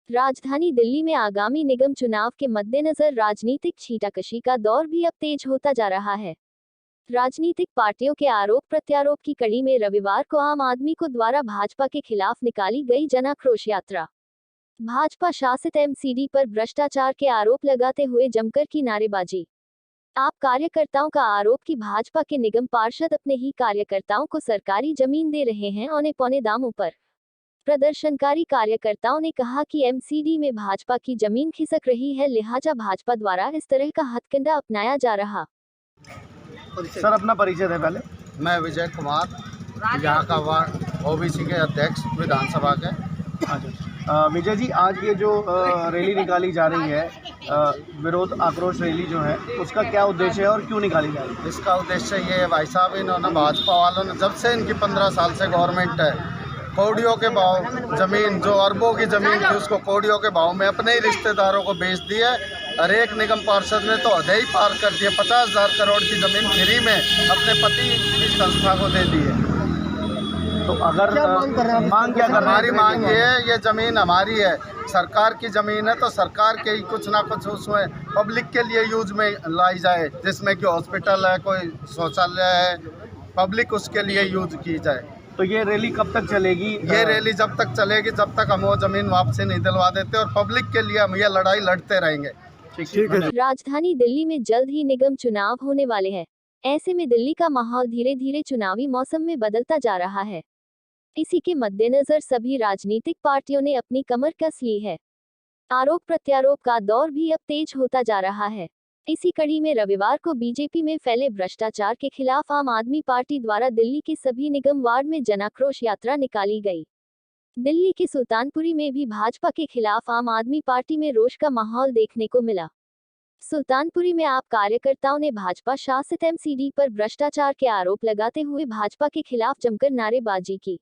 राजधानी दिल्ली में आगामी निगम चुनाव के मद्देनजर राजनीतिक छींटाकशी का दौर भी अब तेज होता जा रहा है। राजनीतिक पार्टियों के आरोप प्रत्यारोप की कड़ी में रविवार को आम आदमी को द्वारा भाजपा के खिलाफ निकाली गई जन आक्रोश यात्रा। भाजपा शासित एमसीडी पर भ्रष्टाचार के आरोप लगाते हुए जमकर की नारेबाजी। आप कार्यकर्ताओं का आरोप कि भाजपा के निगम पार्षद अपने ही कार्यकर्ताओं को सरकारी जमीन दे रहे हैं औने पौने दामों पर। प्रदर्शनकारी कार्यकर्ताओं ने कहा कि एमसीडी में भाजपा की जमीन खिसक रही है, लिहाजा भाजपा द्वारा इस तरह का हथकंडा अपनाया जा रहा। सर, अपना परिचय दें पहले। मैं विजय कुमार, यहाँ का वार्ड ओबीसी के अध्यक्ष विधानसभा के। विजय जी, आज ये जो रैली निकाली जा रही है, विरोध आक्रोश रैली जो है, उसका क्या उद्देश्य है और क्यों निकाली जा रही है? इसका उद्देश्य ये है भाई साहब, इन्होंने भाजपा वालों ने जब से इनकी 15 साल से गवर्नमेंट है, कौड़ियों के भाव जमीन, जो अरबों की जमीन थी उसको कौड़ियों के भाव में अपने ही रिश्तेदारों को बेच दी है। और एक निगम पार्षद ने तो हद ही पार कर दिया, 50,000 करोड़ की जमीन फ्री में अपने पति की संस्था को दे दी है। तो अगर मांग क्या कर रहे हैं? हमारी मांग ये है, ये जमीन हमारी है, सरकार की जमीन है, तो सरकार के ही कुछ ना कुछ उसमें पब्लिक के लिए यूज में लाई जाए, जिसमें कि हॉस्पिटल है, कोई शौचालय है, पब्लिक उसके लिए यूज की जाए। तो ये रैली कब तक चलेगी? ये रैली जब तक चलेगी जब तक हम वो जमीन वापसी नहीं दिलवा देते, और पब्लिक के लिए हम ये लड़ाई लड़ते रहेंगे। ठीक है। राजधानी दिल्ली में जल्द ही निगम चुनाव होने वाले हैं। ऐसे में दिल्ली का माहौल धीरे धीरे चुनावी मौसम में बदलता जा रहा है। इसी के मद्देनजर सभी राजनीतिक पार्टियों ने अपनी कमर कस ली है। आरोप प्रत्यारोप का दौर भी अब तेज होता जा रहा है। इसी कड़ी में रविवार को बीजेपी में फैले भ्रष्टाचार के खिलाफ आम आदमी पार्टी द्वारा दिल्ली के सभी निगम वार्ड में जनाक्रोश यात्रा निकाली गई। दिल्ली के सुल्तानपुरी में भी भाजपा के खिलाफ आम आदमी पार्टी में रोष का माहौल देखने को मिला। सुल्तानपुरी में आप कार्यकर्ताओं ने भाजपा शासित एमसीडी पर भ्रष्टाचार के आरोप लगाते हुए भाजपा के खिलाफ जमकर नारेबाजी की।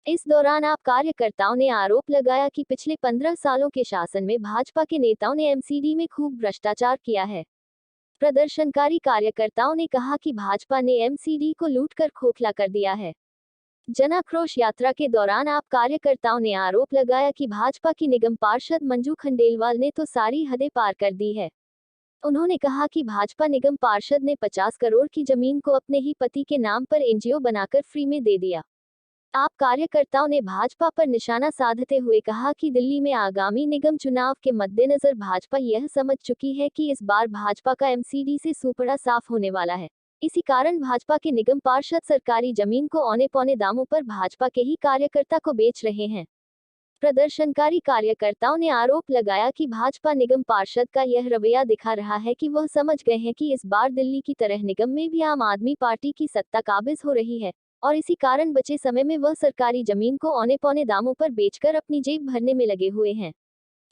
इस दौरान आप कार्यकर्ताओं ने आरोप लगाया कि पिछले 15 सालों के शासन में भाजपा के नेताओं ने एमसीडी में खूब भ्रष्टाचार किया है। प्रदर्शनकारी कार्यकर्ताओं ने कहा कि भाजपा ने एमसीडी को लूटकर खोखला कर दिया है। जनाक्रोश यात्रा के दौरान आप कार्यकर्ताओं ने आरोप लगाया कि भाजपा की निगम पार्षद मंजू खंडेलवाल ने तो सारी हदें पार कर दी है। उन्होंने कहा कि भाजपा निगम पार्षद ने 50 करोड़ की जमीन को अपने ही पति के नाम पर एनजीओ बनाकर फ्री में दे दिया। आप कार्यकर्ताओं ने भाजपा पर निशाना साधते हुए कहा कि दिल्ली में आगामी निगम चुनाव के मद्देनजर भाजपा यह समझ चुकी है कि इस बार भाजपा का एमसीडी से सूपड़ा साफ होने वाला है। इसी कारण भाजपा के निगम पार्षद सरकारी जमीन को औने पौने दामों पर भाजपा के ही कार्यकर्ता को बेच रहे हैं। प्रदर्शनकारी कार्यकर्ताओं ने आरोप लगाया कि भाजपा निगम पार्षद का यह रवैया दिखा रहा है कि वह समझ गए हैं कि इस बार दिल्ली की तरह निगम में भी आम आदमी पार्टी की सत्ता काबिज हो रही है, और इसी कारण बचे समय में वह सरकारी जमीन को औने पौने दामों पर बेचकर अपनी जेब भरने में लगे हुए हैं।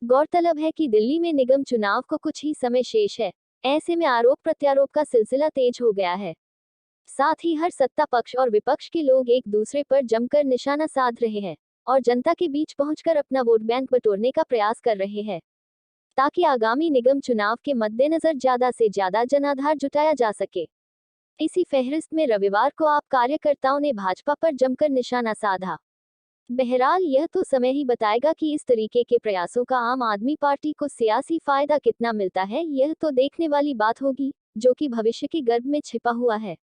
गौरतलब है कि दिल्ली में निगम चुनाव को कुछ ही समय शेष है। ऐसे में आरोप प्रत्यारोप का सिलसिला तेज हो गया है। साथ ही हर सत्ता पक्ष और विपक्ष के लोग एक दूसरे पर जमकर निशाना साध रहे हैं और जनता के बीच पहुंचकर अपना वोट बैंक बटोरने का प्रयास कर रहे हैं, ताकि आगामी निगम चुनाव के मद्देनजर ज्यादा से ज्यादा जनाधार जुटाया जा सके। इसी फहरिस्त में रविवार को आप कार्यकर्ताओं ने भाजपा पर जमकर निशाना साधा। बहरहाल यह तो समय ही बताएगा कि इस तरीके के प्रयासों का आम आदमी पार्टी को सियासी फायदा कितना मिलता है। यह तो देखने वाली बात होगी, जो कि भविष्य के गर्भ में छिपा हुआ है।